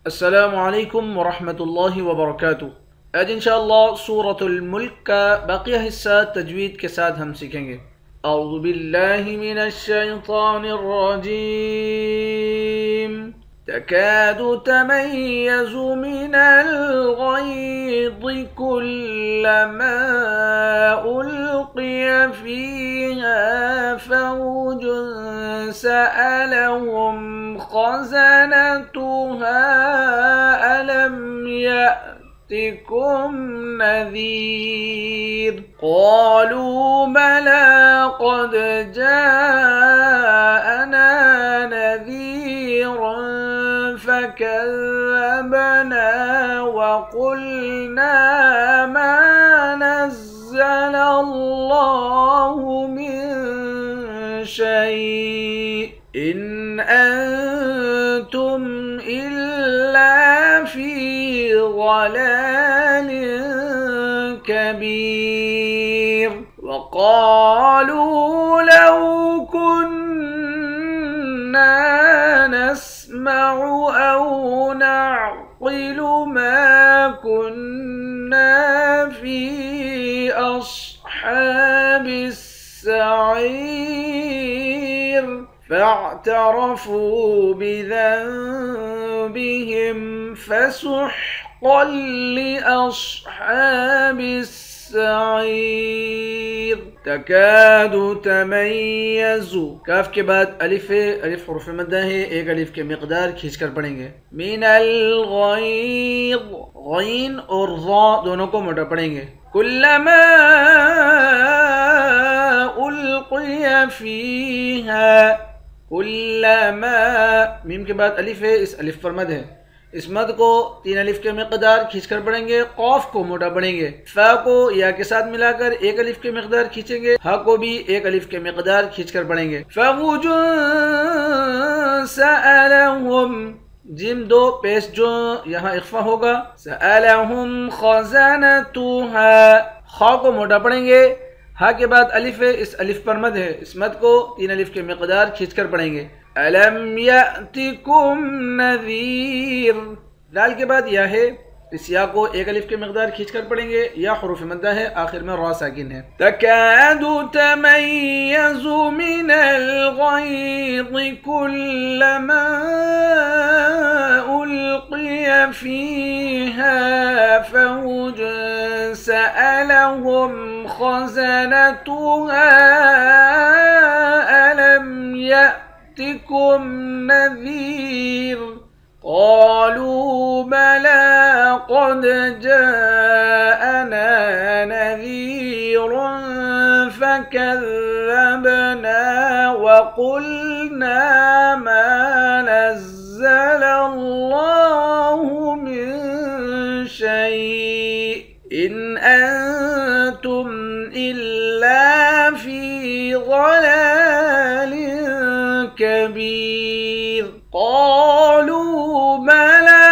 السلام علیکم ورحمۃ اللہ وبرکاتہ۔ آج انشاءاللہ سورۃ الملک کا باقیہ حصہ تجوید کے ساتھ ہم سیکھیں گے۔ اعوذ باللہ من الشیطان الرجیم۔ تکاد تمیز من الغیظ کلما القی فیہا فوج سألهم خزنتها ألم يأتكم نذير قالوا بلى قد جاءنا نذير فكذبنا وقلنا ما نزل الله من شيء إن أنتم إلا في ضلال كبير وقالوا لو كنا نسمع أو نعقل ما كنا في أصحاب السعير فاعترفوا بذنبهم فسحقا لأصحاب السعير۔ تکاد تمیز، کاف کے بعد الف ہے، الف حرف مدہ ہے، ایک الف کے مقدار کھینچ کر پڑھیں گے۔ من الغیظ، غین اور ضا دونوں کو موٹا پڑھیں گے۔ کلما القی فیہا، کلما، میم کے بعد الف ہے، اس الف پر مد ہے، اس مد کو تین الف کے مقدار کھینچ کر پڑھیں گے۔ قاف کو موٹا پڑھیں گے، فا کو یا کے ساتھ ملا کر ایک الف کے مقدار کھینچیں گے، ہا کو بھی ایک الف کے مقدار کھینچ کر پڑھیں گے۔ فوج سألهم، جیم دو پیش جو یہاں اخفا ہوگا، سألهم خزنتها، خا کو موٹا پڑھیں گے، ہا کے بعد الف ہے، اس الف پر مد ہے، اس مد کو تین الف کے مقدار کھینچ کر پڑھیں گے۔ الم یأتکم نذیر، دال کے بعد یا ہے، اس یا کو ایک الف کے مقدار کھینچ کر پڑھیں گے، یا حروف مدہ ہے، آخر میں را ساکن ہے۔ تکاد تمیز من الغیظ کلما القی فیہا فوج سألهم خزنتها ألم يأتكم نذير قالوا بلى قد جاءنا نذير فكذبنا وقلنا ما نزل الله من شيء إن أنتم إلا في ضلال كبير قالوا بلى،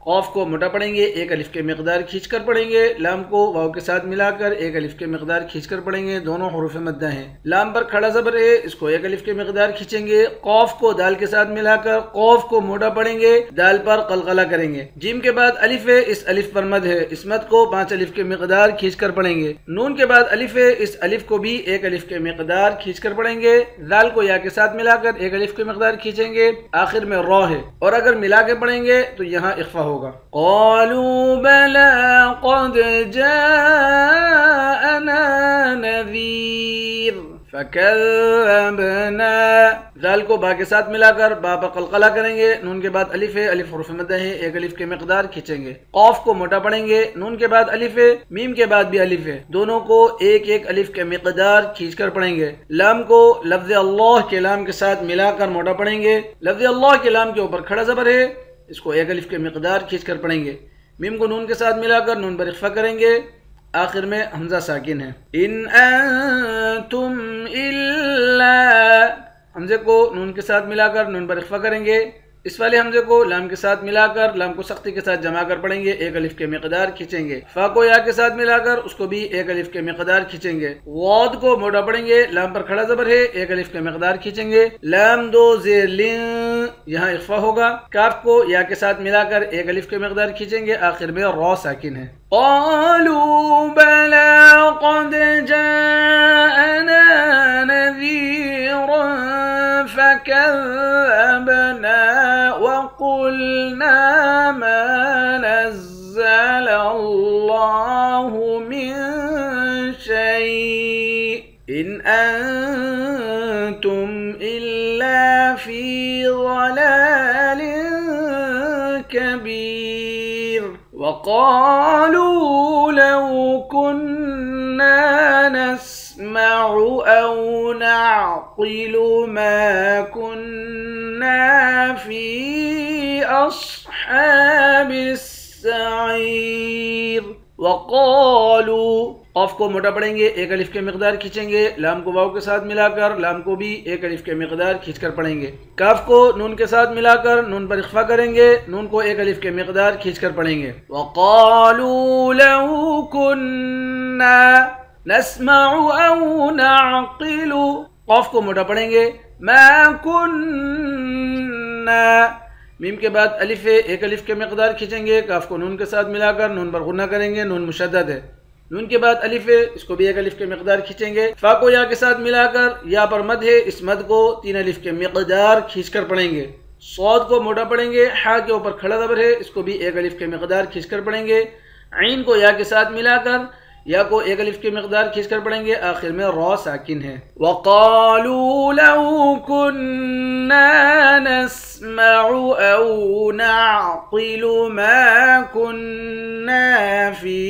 قاف کو موٹا پڑھیں گے، ایک الف کے مقدار کھینچ کر پڑھیں گے، لام کو واو کے ساتھ ملا کر ایک الف کے مقدار کھینچ کر پڑھیں گے، دونوں حروف مدہ ہیں۔ لام پر کھڑا زبر ہے، اس کو ایک الف کے مقدار کھینچیں گے، قاف کو دال کے ساتھ ملا کر قاف کو موٹا پڑھیں گے، دال پر قلقلہ کریں گے۔ جیم کے بعد الف ہے، اس الف پر مد ہے، اس مد کو پانچ الف کے مقدار کھینچ کر پڑھیں گے۔ نون کے بعد الف ہے، اس الف کو بھی ایک الف کے مقدار کھینچ کر پڑھیں گے، دال کو یا کے ساتھ ملا کر ایک الف کے مقدار کھینچیں گے، آخر میں را ہے، اور اگر ملا کے پڑھیں گے تو یہاں اخفا ہوگا۔ قالوا بلى قد جاءنا نذير فكذبنا، ذال کو با کے ساتھ ملا کر با پر قلقلہ کریں گے، نون کے بعد الف ہے، الف حرف مدہ ہے، ایک الف کے مقدار کھینچیں گے۔ قاف کو موٹا پڑھیں گے، نون کے بعد الف ہے، میم کے بعد بھی الف ہے، دونوں کو ایک ایک الف کے مقدار کھینچ کر پڑھیں گے۔ لام کو لفظ اللہ کے لام کے ساتھ ملا کر موٹا پڑھیں گے، لفظ اللہ کے لام کے اوپر کھڑا زبر ہے، اس کو ایک الف کے مقدار کھینچ کر پڑھیں گے۔ میم کو نون کے ساتھ ملا کر نون پر اخفا کریں گے، آخر میں حمزہ ساکن ہے۔ ان انتم الا، حمزے کو نون کے ساتھ ملا کر نون پر اخفا کریں گے، اس والے حمزے کو لام کے ساتھ ملا کر لام کو سختی کے ساتھ جمع کر پڑھیں گے، ایک الف کے مقدار کھینچیں گے۔ فا کو یا کے ساتھ ملا کر اس کو بھی ایک الف کے مقدار کھینچیں گے۔ غاد کو موٹا پڑھیں گے، لام پر کھڑا زبر ہے، ایک الف کے مقدار کھینچیں گے۔ لام دو زیر لن، یہاں اخفا ہوگا۔ کاف کو یا کے ساتھ ملا کر ایک الف کے مقدار کھینچیں گے، آخر میں را ساکن ہے۔ قالوا بلا قد جاءنا نذيرا فكذبنا وقلنا ما نزل الله من شيء إن أنتم إلا في ضلال كبير وقالوا لو كنا نسمع أو نعقل ما كنا في أصحاب السعير وقالوا قاف کو موٹا پڑھیں گے، ایک الف کے مقدار کھینچیں گے، لام کو واو کے ساتھ ملا کر لام کو بھی ایک الف کے مقدار کھینچ کر پڑھیں گے۔ کاف کو نون کے ساتھ ملا کر نون پر اخفا کریں گے، نون کو ایک الف کے مقدار کھینچ کر پڑھیں گے۔ وقالوا لو كنا نسمع او نعقل، قاف کو موٹا پڑھیں گے، ما كنا، میم کے بعد الف ہے، ایک الف کے مقدار کھینچیں گے، کاف کو نون کے ساتھ ملا کر نون پر غنہ کریں گے، نون مشدد ہے۔ نون کے بعد الف ہے، اس کو بھی ایک الف کے مقدار کھینچیں گے۔ فا کو یا کے ساتھ ملا کر یا پر مد ہے، اس مد کو تین الف کے مقدار کھینچ کر پڑھیں گے۔ صاد کو موٹا پڑھیں گے، ہا کے اوپر کھڑا زبر ہے، اس کو بھی ایک الف کے مقدار کھینچ کر پڑھیں گے۔ عین کو یا کے ساتھ ملا کر یا کو ایک الف کے مقدار کھینچ کر پڑھیں گے، آخر میں را ساکن ہے۔ وقالوا لو كنا نسمع او نعقل ما كنا في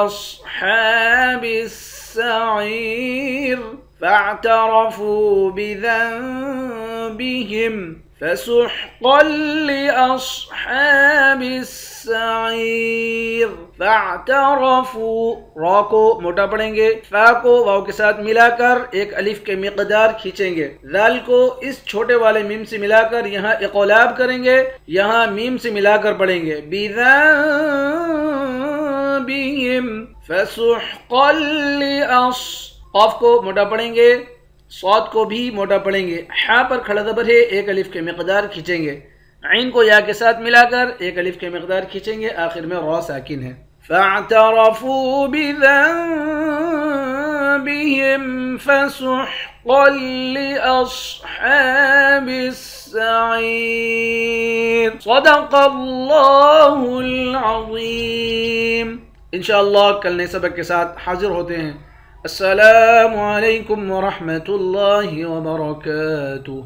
اصحاب السعير فاعترفوا بذنبهم فسحقا لأصحاب السعير فاعترفوا، را کو موٹا پڑھیں گے، فا کو واو کے ساتھ ملا کر ایک الف کے مقدار کھینچیں گے، ذال کو اس چھوٹے والے میم سے ملا کر یہاں اقلاب کریں گے، یہاں میم سے ملا کر پڑھیں گے، بذنبهم فسحقا قاف کو موٹا پڑھیں گے، صاد کو بھی موٹا پڑھیں گے، ہا پر کھڑا زبر ہے، ایک الف کے مقدار کھینچیں گے، عین کو یا کے ساتھ ملا کر ایک الف کے مقدار کھینچیں گے، آخر میں را ساکن ہے۔ فاعترفوا بذنبهم فسحقا لأصحاب السعير صدق اللہ العظیم۔ انشاءاللہ کل نئے سبق کے ساتھ حاضر ہوتے ہیں۔ السلام علیکم ورحمۃ اللہ وبرکاتہ۔